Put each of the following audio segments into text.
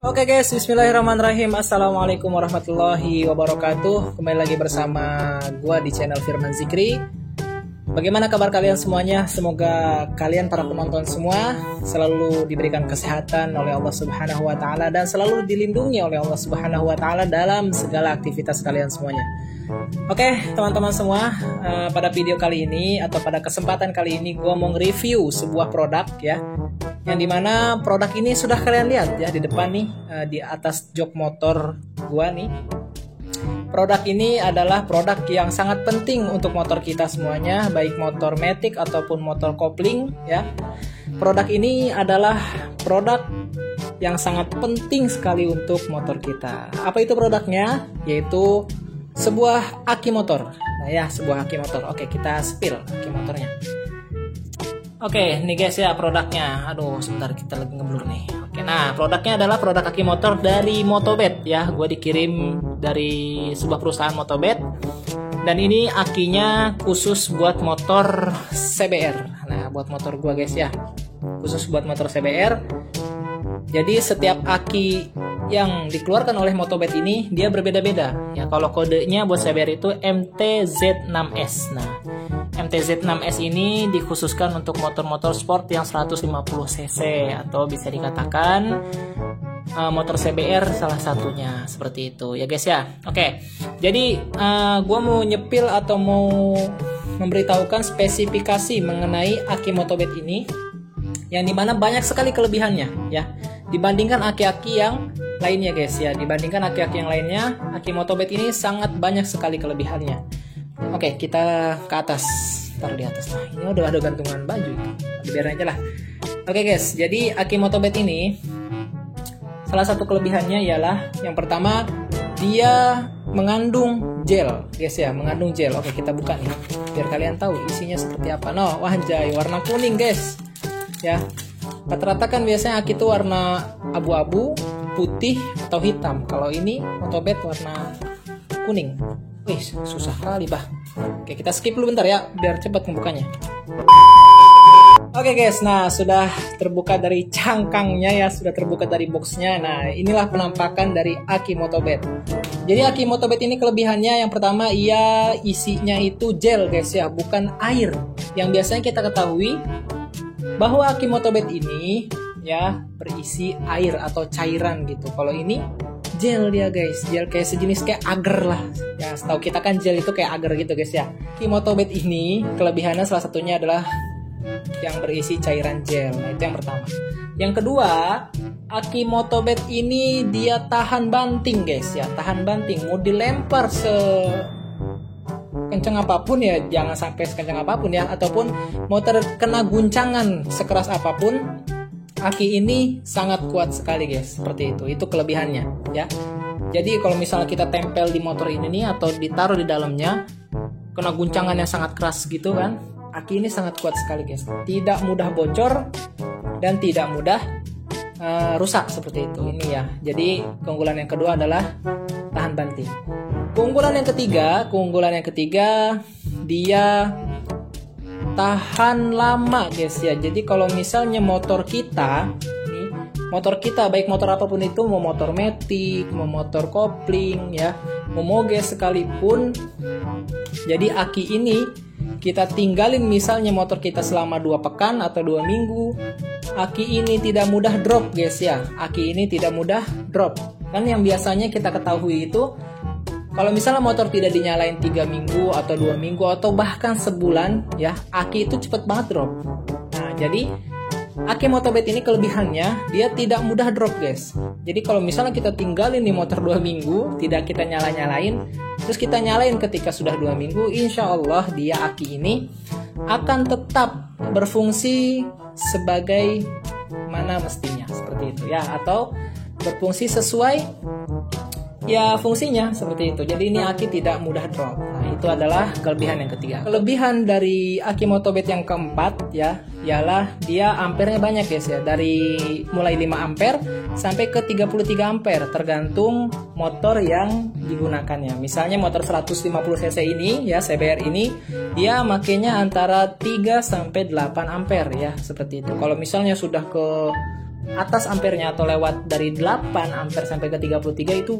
Oke guys, bismillahirrahmanirrahim. Assalamualaikum warahmatullahi wabarakatuh. Kembali lagi bersama gua di channel Firman Zikri. Bagaimana kabar kalian semuanya? Semoga kalian para penonton semua selalu diberikan kesehatan oleh Allah Subhanahu wa taala dan selalu dilindungi oleh Allah Subhanahu wa taala dalam segala aktivitas kalian semuanya. Oke, teman-teman semua, pada video kali ini atau pada kesempatan kali ini gua mau nge-review sebuah produk ya. Yang dimana produk ini sudah kalian lihat ya di depan nih, di atas jok motor gua nih. Produk ini adalah produk yang sangat penting untuk motor kita semuanya, baik motor matic ataupun motor kopling ya. Produk ini adalah produk yang sangat penting sekali untuk motor kita. Apa itu produknya? Yaitu sebuah aki motor. Nah ya, sebuah aki motor. Oke, kita spill aki motornya. Oke, nih guys ya produknya. Aduh, sebentar kita lagi ngeblur nih. Oke, nah produknya adalah produk aki motor dari Motobet ya. Gue dikirim dari sebuah perusahaan Motobet. Dan ini akinya khusus buat motor CBR. Nah, buat motor gue guys ya. Khusus buat motor CBR. Jadi setiap aki yang dikeluarkan oleh Motobet ini dia berbeda-beda. Ya, kalau kodenya buat CBR itu MTZ6S. Nah, MTZ6S ini dikhususkan untuk motor-motor sport yang 150 cc atau bisa dikatakan motor CBR salah satunya seperti itu ya guys ya. Oke, jadi gue mau nyepil atau mau memberitahukan spesifikasi mengenai aki Motobet ini yang dimana banyak sekali kelebihannya ya dibandingkan aki-aki yang lainnya guys ya. Dibandingkan aki-aki yang lainnya, aki Motobet ini sangat banyak sekali kelebihannya. Oke, kita ke atas. Taruh di atas. Nah, ini udah ada gantungan baju. Biarin aja lah. Oke guys, jadi aki Motobet ini salah satu kelebihannya ialah yang pertama dia mengandung gel, guys ya, mengandung gel. Oke, kita buka nih biar kalian tahu isinya seperti apa. Noh, wah anjay, warna kuning guys. Ya. Rata-rata kan biasanya aki itu warna abu-abu, putih atau hitam. Kalau ini Motobet warna kuning. Wih, susah kali bah. Oke, kita skip dulu bentar ya, biar cepat membukanya. Oke guys, nah sudah terbuka dari cangkangnya ya, sudah terbuka dari boxnya. Nah, inilah penampakan dari aki Motobet. Jadi aki Motobet ini kelebihannya yang pertama, ia isinya itu gel guys ya, bukan air. Yang biasanya kita ketahui bahwa aki Motobet ini ya berisi air atau cairan gitu. Kalau ini gel dia guys, gel kayak sejenis kayak agar lah ya, setahu kita kan gel itu kayak agar gitu guys ya. Aki Motobet ini kelebihannya salah satunya adalah yang berisi cairan gel. Nah, itu yang pertama. Yang kedua, aki Motobet ini dia tahan banting guys ya, tahan banting. Mau dilempar kencang apapun ya, jangan sampai sekencang apapun ya, ataupun mau terkena guncangan sekeras apapun, aki ini sangat kuat sekali guys, seperti itu kelebihannya ya. Jadi kalau misalnya kita tempel di motor ini nih atau ditaruh di dalamnya, kena guncangan yang sangat keras gitu kan, aki ini sangat kuat sekali guys, tidak mudah bocor dan tidak mudah rusak seperti itu ini ya. Jadi keunggulan yang kedua adalah tahan banting. Keunggulan yang ketiga dia tahan lama guys ya. Jadi kalau misalnya motor kita baik motor apapun itu, mau motor matic, mau motor kopling ya, mau moge sekalipun, jadi aki ini kita tinggalin misalnya motor kita selama 2 pekan atau 2 minggu, aki ini tidak mudah drop guys ya. Aki ini tidak mudah drop. Kan yang biasanya kita ketahui itu kalau misalnya motor tidak dinyalain 3 minggu atau 2 minggu atau bahkan sebulan ya, aki itu cepet banget drop. Nah, jadi aki Motobet ini kelebihannya dia tidak mudah drop guys. Jadi kalau misalnya kita tinggalin di motor 2 minggu, tidak kita nyalain, terus kita nyalain ketika sudah 2 minggu, insya Allah dia aki ini akan tetap berfungsi sebagai mana mestinya seperti itu ya, atau berfungsi sesuai ya fungsinya seperti itu. Jadi ini aki tidak mudah drop. Nah, itu adalah kelebihan yang ketiga. Kelebihan dari aki Motobet yang keempat ya, ialah dia ampernya banyak guys ya. Dari mulai 5 ampere sampai ke 33 ampere tergantung motor yang digunakannya. Misalnya motor 150 cc ini ya, CBR ini dia makainya antara 3 sampai 8 ampere ya, seperti itu. Kalau misalnya sudah ke atas ampernya atau lewat dari 8 ampere sampai ke 33 itu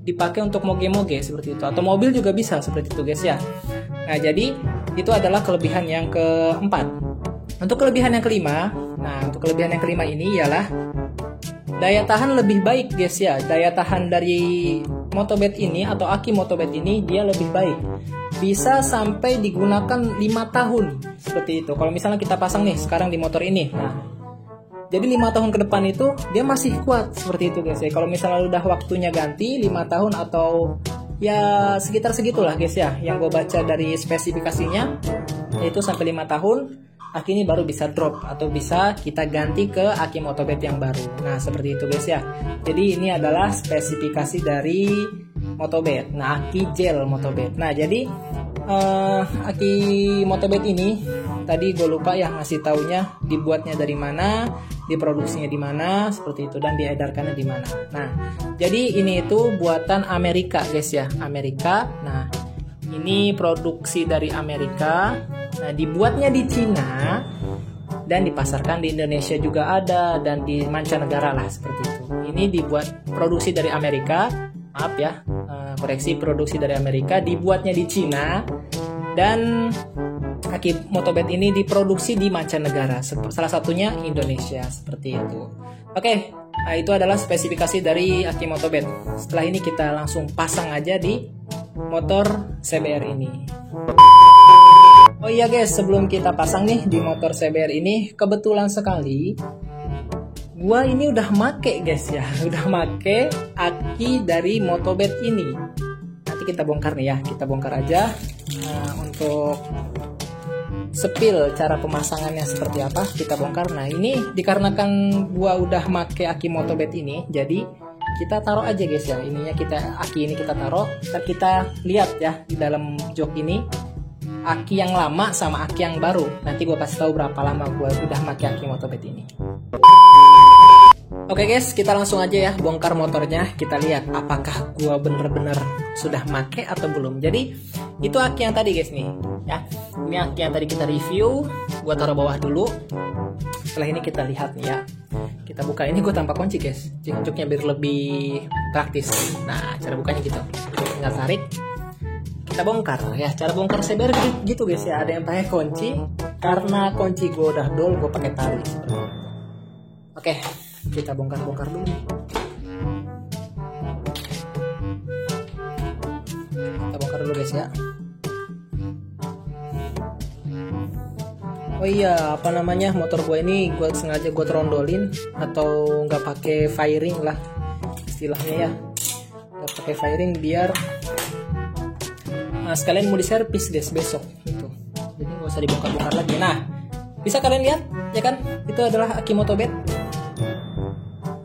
dipakai untuk moge-moge seperti itu, atau mobil juga bisa seperti itu guys ya. Nah jadi itu adalah kelebihan yang keempat. Untuk kelebihan yang kelima, untuk kelebihan yang kelima ini ialah daya tahan lebih baik guys ya. Daya tahan dari motobed ini atau aki motobed ini dia lebih baik, bisa sampai digunakan 5 tahun seperti itu. Kalau misalnya kita pasang nih sekarang di motor ini, jadi 5 tahun ke depan itu dia masih kuat seperti itu guys ya. Kalau misalnya udah waktunya ganti 5 tahun atau ya sekitar segitulah guys ya, yang gue baca dari spesifikasinya yaitu sampai 5 tahun aki ini baru bisa drop atau bisa kita ganti ke aki motobed yang baru. Nah seperti itu guys ya. Jadi ini adalah spesifikasi dari motobed. Nah aki gel motobed. Nah jadi aki motobed ini tadi gue lupa ya ngasih taunya dibuatnya dari mana, diproduksinya di mana seperti itu, dan diedarkannya di mana. Nah jadi ini itu buatan Amerika guys ya, Amerika. Nah ini produksi dari Amerika. Nah, dibuatnya di Cina dan dipasarkan di Indonesia juga ada, dan di mancanegara lah seperti itu. Ini dibuat produksi dari Amerika, maaf ya, koreksi, produksi dari Amerika, dibuatnya di Cina, dan aki motobed ini diproduksi di mancanegara, salah satunya Indonesia seperti itu. Oke, nah itu adalah spesifikasi dari aki motobed. Setelah ini kita langsung pasang aja di motor CBR ini. Oh iya guys, sebelum kita pasang nih di motor CBR ini, kebetulan sekali gua ini udah make guys ya, udah make aki dari motobed ini. Nanti kita bongkar nih ya, kita bongkar aja untuk sepil cara pemasangannya seperti apa, kita bongkar. Nah ini dikarenakan gua udah make aki motobed ini, jadi kita taruh aja guys ya, ininya aki ini kita taruh, kita lihat ya di dalam jok ini aki yang lama sama aki yang baru. Nanti gue kasih tahu berapa lama gue udah pakai aki motobed ini. Oke guys, kita langsung aja ya bongkar motornya. Kita lihat apakah gue bener-bener sudah make atau belum. Jadi itu aki yang tadi guys nih ya. Ini aki yang tadi kita review. Gue taruh bawah dulu. Setelah ini kita lihat nih ya. Kita buka, ini gue tanpa kunci guys, joknya biar lebih praktis. Nah cara bukanya gitu, tinggal tarik, kita bongkar ya. Cara bongkar CBR gitu guys ya, ada yang pakai kunci, karena kunci gue udah dol, gue pakai tali. Oke, kita bongkar dulu. Kita bongkar dulu guys ya. Oh iya, apa namanya, motor gue ini gue sengaja gue terondolin atau nggak pakai fairing lah istilahnya ya, nggak pakai fairing biar sekalian mau diservis guys besok gitu. Jadi nggak usah dibongkar-bongkar lagi. Nah bisa kalian lihat ya kan, itu adalah aki motobed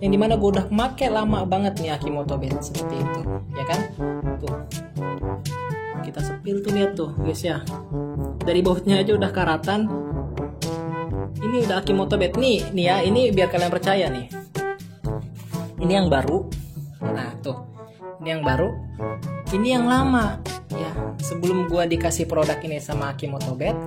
yang dimana gue udah make lama banget nih aki motobed seperti itu ya kan. Tuh kita sepil tuh, lihat tuh guys ya, dari bautnya aja udah karatan. Ini udah aki motobed nih ya, ini biar kalian percaya nih. Ini yang baru. Nah tuh, ini yang baru, ini yang lama ya. Sebelum gua dikasih produk ini sama aki motobed,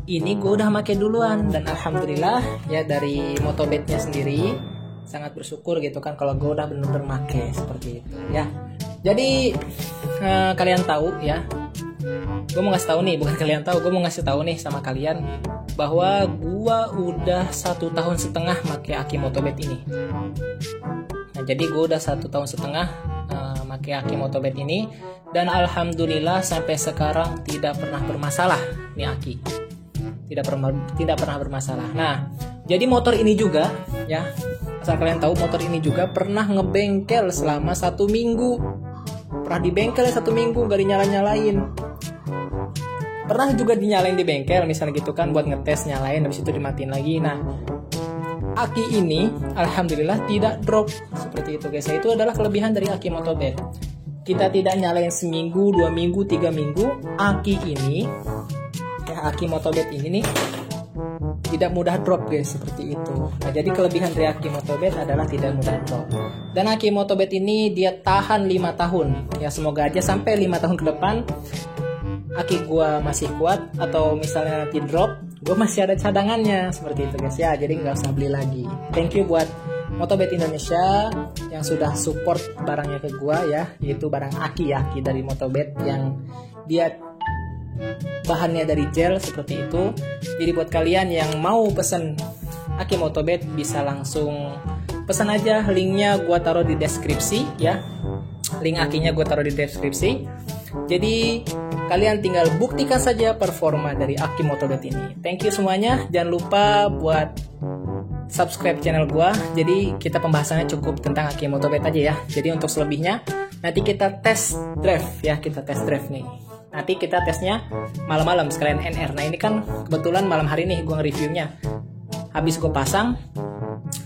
ini gua udah make duluan, dan alhamdulillah ya dari motobednya sendiri sangat bersyukur gitu kan kalau gua udah bener-bener make seperti itu ya. Jadi kalian tahu ya, gue mau ngasih tahu nih, bukan kalian tahu, gue mau ngasih tahu nih sama kalian bahwa gue udah 1,5 tahun pakai aki motobed ini. Nah jadi gue udah 1,5 tahun pakai aki motobed ini, dan alhamdulillah sampai sekarang tidak pernah bermasalah nih aki, tidak pernah bermasalah. Nah jadi motor ini juga ya, asal kalian tahu, motor ini juga pernah ngebengkel selama 1 minggu. Pernah di bengkel 1 minggu gak dinyala-nyalain. Pernah juga dinyalain di bengkel misalnya gitu kan, buat ngetes, nyalain habis itu dimatiin lagi. Nah aki ini alhamdulillah tidak drop seperti itu guys. Itu adalah kelebihan dari aki motobed. Kita tidak nyalain seminggu, 2 minggu, 3 minggu, aki ini ya, aki motobed ini nih tidak mudah drop guys, seperti itu. Nah jadi kelebihan dari aki motobed adalah tidak mudah drop. Dan aki motobed ini dia tahan 5 tahun ya, semoga aja sampai 5 tahun ke depan aki gua masih kuat, atau misalnya nanti drop gua masih ada cadangannya seperti itu guys ya. Jadi nggak usah beli lagi. Thank you buat Motobet Indonesia yang sudah support barangnya ke gua ya, yaitu barang aki dari Motobet yang dia bahannya dari gel seperti itu. Jadi buat kalian yang mau pesen aki Motobet bisa langsung pesan aja, linknya gua taruh di deskripsi ya. Link akinya gua taruh di deskripsi. Jadi kalian tinggal buktikan saja performa dari aki Motobet ini. Thank you semuanya. Jangan lupa buat subscribe channel gua. Jadi kita pembahasannya cukup tentang aki Motobet aja ya. Jadi untuk selebihnya nanti kita test drive ya, kita test drive nih. Nanti kita tesnya malam-malam sekalian NR. Nah ini kan kebetulan malam hari nih gua nge-reviewnya. Habis gua pasang,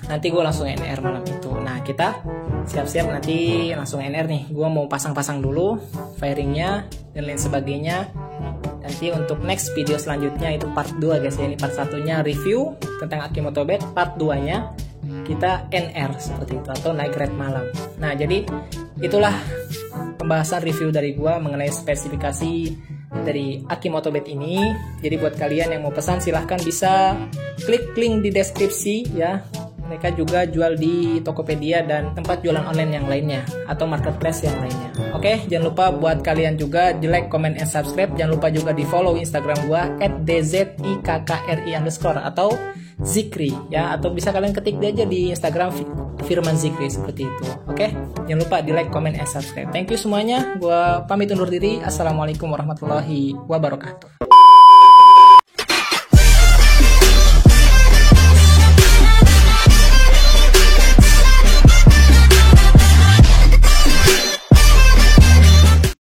nanti gua langsung NR malam itu. Nah kita siap-siap nanti langsung NR nih. Gua mau pasang-pasang dulu firingnya dan lain sebagainya. Nanti untuk next video selanjutnya itu part 2 guys ya. Ini part 1-nya review tentang aki Motobet, part 2-nya kita NR seperti itu atau naik red malam. Nah, jadi itulah pembahasan review dari gua mengenai spesifikasi dari aki Motobet ini. Jadi buat kalian yang mau pesan silahkan bisa klik link di deskripsi ya. Mereka juga jual di Tokopedia dan tempat jualan online yang lainnya atau marketplace yang lainnya. Oke, jangan lupa buat kalian juga di like, comment, and subscribe. Jangan lupa juga di follow Instagram gua @dzikkri_ atau Zikri ya, atau bisa kalian ketik aja di Instagram Firman Zikri seperti itu. Oke, jangan lupa di like, comment, and subscribe. Thank you semuanya. Gua pamit undur diri. Assalamualaikum warahmatullahi wabarakatuh.